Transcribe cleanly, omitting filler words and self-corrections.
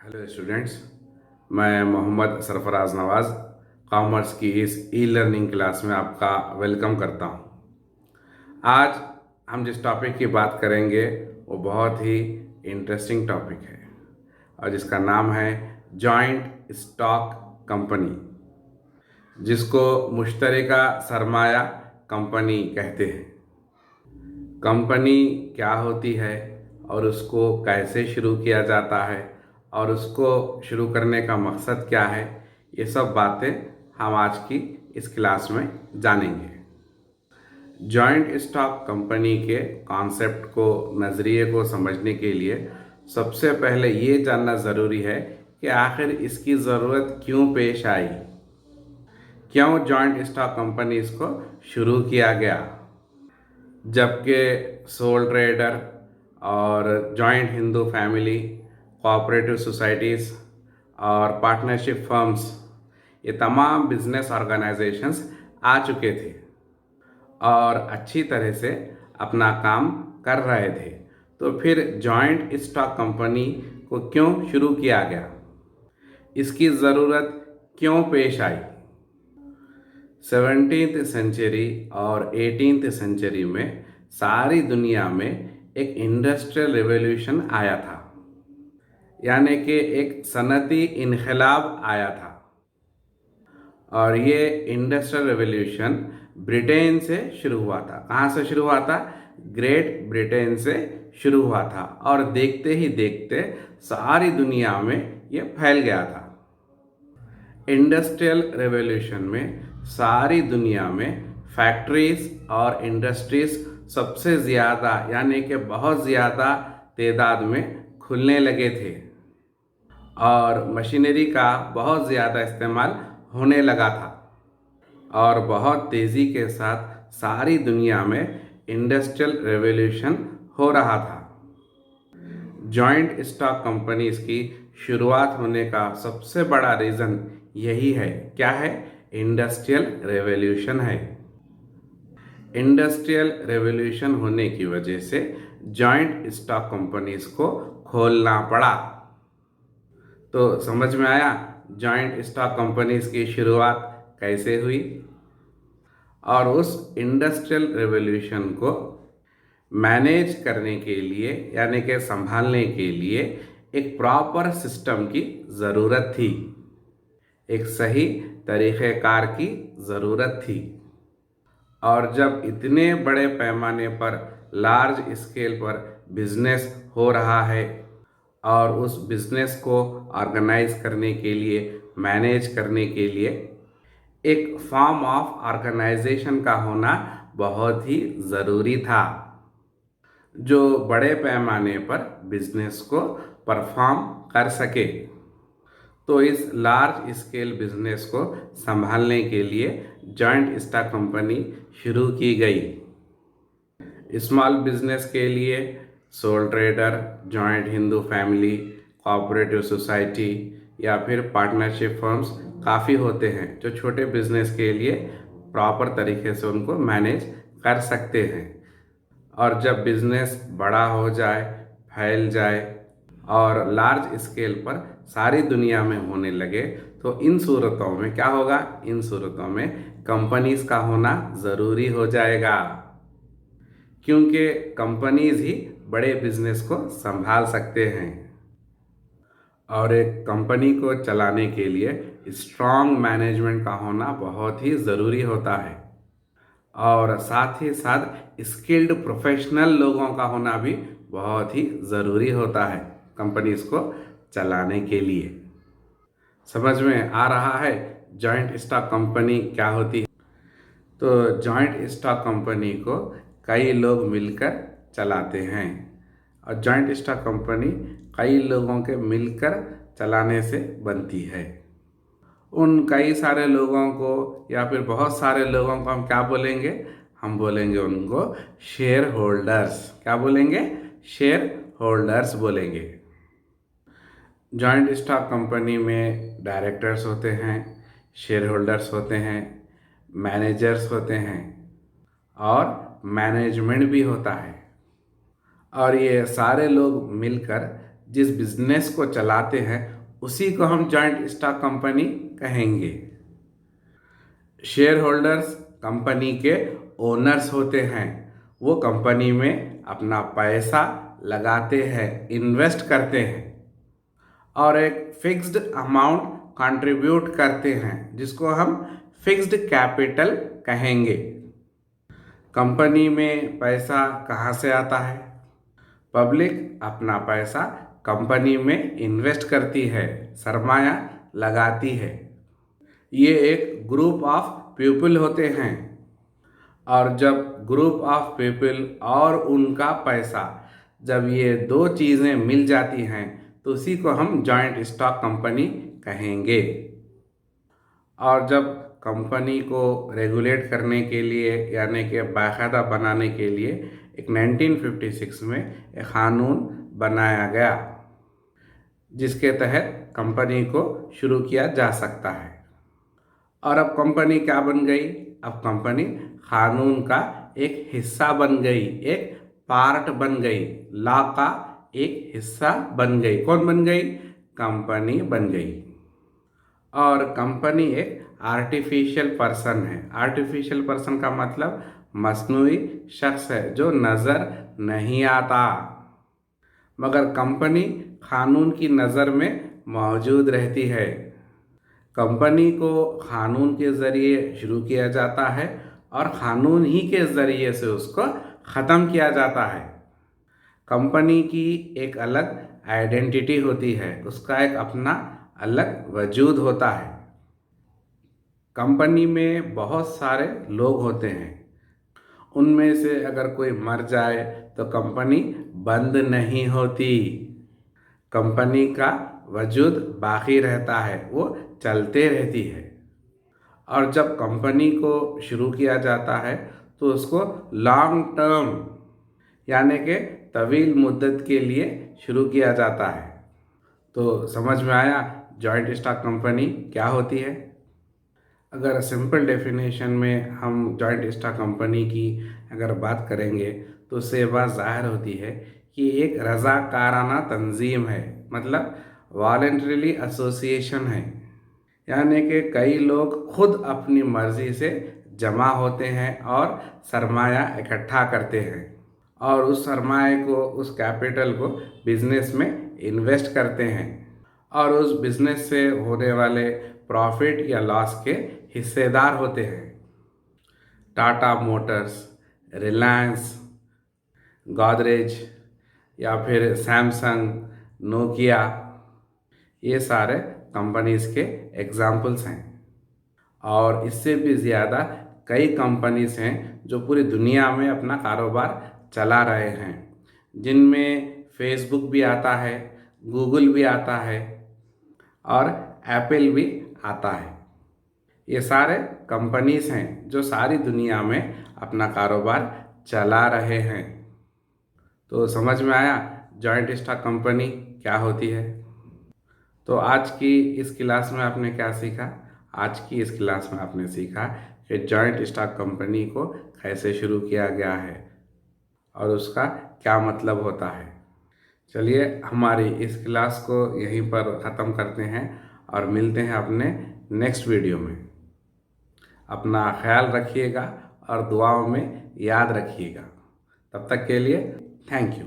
Hello students, मैं मोहम्मद सरफराज नवाज़ commerce की इस ई लर्निंग क्लास में आपका वेलकम करता हूं। आज हम जिस टॉपिक की बात करेंगे वो बहुत ही इंटरेस्टिंग टॉपिक है और जिसका नाम है जॉइंट स्टॉक कंपनी, जिसको मुश्तरका सरमाया कंपनी कहते हैं। कंपनी क्या होती है और उसको कैसे शुरू किया जाता है और उसको शुरू करने का मकसद क्या है, ये सब बातें हम आज की इस क्लास में जानेंगे। जॉइंट स्टॉक कंपनी के कॉन्सेप्ट को, नज़रिए को समझने के लिए सबसे पहले ये जानना ज़रूरी है कि आखिर इसकी ज़रूरत क्यों पेश आई, क्यों जॉइंट स्टॉक कंपनीज को शुरू किया गया, जबकि सोल ट्रेडर और joint Hindu family, cooperative societies और पार्टनरशिप फर्म्स, ये तमाम बिजनेस ऑर्गेनाइजेशंस आ चुके थे और अच्छी तरह से अपना काम कर रहे थे। तो फिर जॉइंट स्टॉक कंपनी को क्यों शुरू किया गया, इसकी ज़रूरत क्यों पेश आई। 17th सेंचुरी और 18th सेंचुरी में सारी दुनिया में एक इंडस्ट्रियल रिवॉल्यूशन आया था, यानी कि एक सनती इनकलाब आया था। और ये इंडस्ट्रियल रिवॉल्यूशन ब्रिटेन से शुरू हुआ था। कहाँ से शुरू हुआ था? ग्रेट ब्रिटेन से शुरू हुआ था और देखते ही देखते सारी दुनिया में ये फैल गया था। इंडस्ट्रियल रेवोल्यूशन में सारी दुनिया में फैक्ट्रीज और इंडस्ट्रीज सबसे ज़्यादा, यानी कि बहुत ज़्यादा तादाद में खुलने लगे थे और मशीनरी का बहुत ज़्यादा इस्तेमाल होने लगा था और बहुत तेज़ी के साथ सारी दुनिया में इंडस्ट्रियल रेवोल्यूशन हो रहा था। जॉइंट स्टॉक कंपनीज की शुरुआत होने का सबसे बड़ा रीज़न यही है। क्या है? इंडस्ट्रियल रेवोल्यूशन है। इंडस्ट्रियल रेवोल्यूशन होने की वजह से जॉइंट स्टॉक कंपनीज को खोलना पड़ा। तो समझ में आया जॉइंट स्टॉक कंपनीज की शुरुआत कैसे हुई और उस इंडस्ट्रियल रेवोल्यूशन को मैनेज करने के लिए, यानी कि संभालने के लिए एक प्रॉपर सिस्टम की ज़रूरत थी, एक सही तरीक़ेकार की ज़रूरत थी। और जब इतने बड़े पैमाने पर, लार्ज स्केल पर बिजनेस हो रहा है और उस बिजनेस को ऑर्गेनाइज करने के लिए, मैनेज करने के लिए एक फॉर्म ऑफ ऑर्गेनाइजेशन का होना बहुत ही ज़रूरी था, जो बड़े पैमाने पर बिजनेस को परफॉर्म कर सके। तो इस लार्ज स्केल बिजनेस को संभालने के लिए जॉइंट स्टॉक कंपनी शुरू की गई। स्मॉल बिजनेस के लिए soul trader, joint Hindu family, cooperative society या फिर पार्टनरशिप फर्म्स काफ़ी होते हैं, जो छोटे बिजनेस के लिए प्रॉपर तरीके से उनको मैनेज कर सकते हैं। और जब बिजनेस बड़ा हो जाए, फैल जाए और लार्ज स्केल पर सारी दुनिया में होने लगे, तो इन सूरतों में क्या होगा? इन सूरतों में कंपनीज का होना ज़रूरी हो जाएगा, क्योंकि कंपनीज ही बड़े बिजनेस को संभाल सकते हैं। और एक कंपनी को चलाने के लिए स्ट्रॉन्ग मैनेजमेंट का होना बहुत ही ज़रूरी होता है और साथ ही साथ स्किल्ड प्रोफेशनल लोगों का होना भी बहुत ही ज़रूरी होता है कंपनीज को चलाने के लिए। समझ में आ रहा है जॉइंट स्टॉक कंपनी क्या होती है? तो जॉइंट स्टॉक कंपनी को कई लोग मिलकर चलाते हैं और जॉइंट स्टॉक कंपनी कई लोगों के मिलकर चलाने से बनती है। उन कई सारे लोगों को या फिर बहुत सारे लोगों को हम क्या बोलेंगे? हम बोलेंगे उनको शेयर होल्डर्स। क्या बोलेंगे? शेयर होल्डर्स बोलेंगे। जॉइंट स्टॉक कंपनी में डायरेक्टर्स होते हैं, शेयर होल्डर्स होते हैं, मैनेजर्स होते हैं और मैनेजमेंट भी होता है। और ये सारे लोग मिलकर जिस बिजनेस को चलाते हैं उसी को हम जॉइंट स्टॉक कंपनी कहेंगे। शेयर होल्डर्स कंपनी के ओनर्स होते हैं, वो कंपनी में अपना पैसा लगाते हैं, इन्वेस्ट करते हैं और एक फिक्स्ड अमाउंट कंट्रीब्यूट करते हैं, जिसको हम फिक्स्ड कैपिटल कहेंगे। कंपनी में पैसा कहाँ से आता है? पब्लिक अपना पैसा कंपनी में इन्वेस्ट करती है, सरमाया लगाती है। ये एक ग्रुप ऑफ पीपल होते हैं और जब ग्रुप ऑफ पीपल और उनका पैसा, जब ये दो चीज़ें मिल जाती हैं तो उसी को हम जॉइंट स्टॉक कंपनी कहेंगे। और जब कंपनी को रेगुलेट करने के लिए यानी कि बाकायदा बनाने के लिए एक 1956 में एक क़ानून बनाया गया, जिसके तहत कंपनी को शुरू किया जा सकता है। और अब कंपनी क्या बन गई? अब कंपनी कानून का एक हिस्सा बन गई, एक पार्ट बन गई, लॉ का एक हिस्सा बन गई। कौन बन गई? कंपनी बन गई। और कंपनी एक आर्टिफिशियल पर्सन है। आर्टिफिशियल पर्सन का मतलब मस्नूई शख्स है जो नज़र नहीं आता, मगर कंपनी कानून की नज़र में मौजूद रहती है। कंपनी को कानून के ज़रिए शुरू किया जाता है और कानून ही के ज़रिए से उसको ख़त्म किया जाता है। कंपनी की एक अलग आइडेंटिटी होती है, उसका एक अपना अलग वजूद होता है। कंपनी में बहुत सारे लोग होते हैं, उनमें से अगर कोई मर जाए तो कंपनी बंद नहीं होती, कंपनी का वजूद बाकी रहता है, वो चलते रहती है। और जब कंपनी को शुरू किया जाता है तो उसको लॉन्ग टर्म यानी कि तवील मुद्दत के लिए शुरू किया जाता है। तो समझ में आया जॉइंट स्टॉक कंपनी क्या होती है? अगर सिंपल डेफिनेशन में हम जॉइंट स्टॉक कंपनी की अगर बात करेंगे तो उससे बात ज़ाहिर होती है कि एक रज़ाकाराना तंजीम है, मतलब वॉलंटरीली एसोसिएशन है। यानी कि कई लोग खुद अपनी मर्ज़ी से जमा होते हैं और सरमाया इकट्ठा करते हैं और उस सरमाए को, उस कैपिटल को बिज़नेस में इन्वेस्ट करते हैं और उस बिज़नेस से होने वाले प्रॉफिट या लॉस के हिस्सेदार होते हैं। टाटा मोटर्स, रिलायंस, गोदरेज या फिर सैमसंग, नोकिया, ये सारे कंपनीज़ के एग्जाम्पल्स हैं। और इससे भी ज़्यादा कई कंपनीज़ हैं जो पूरी दुनिया में अपना कारोबार चला रहे हैं, जिनमें फेसबुक भी आता है, गूगल भी आता है और एप्पल भी आता है। ये सारे कंपनीज़ हैं जो सारी दुनिया में अपना कारोबार चला रहे हैं। तो समझ में आया जॉइंट स्टॉक कंपनी क्या होती है? तो आज की इस क्लास में आपने क्या सीखा? आज की इस क्लास में आपने सीखा कि जॉइंट स्टॉक कंपनी को कैसे शुरू किया गया है और उसका क्या मतलब होता है। चलिए हमारी इस क्लास को यहीं पर ख़त्म करते हैं और मिलते हैं अपने नेक्स्ट वीडियो में। अपना ख्याल रखिएगा और दुआओं में याद रखिएगा। तब तक के लिए थैंक यू।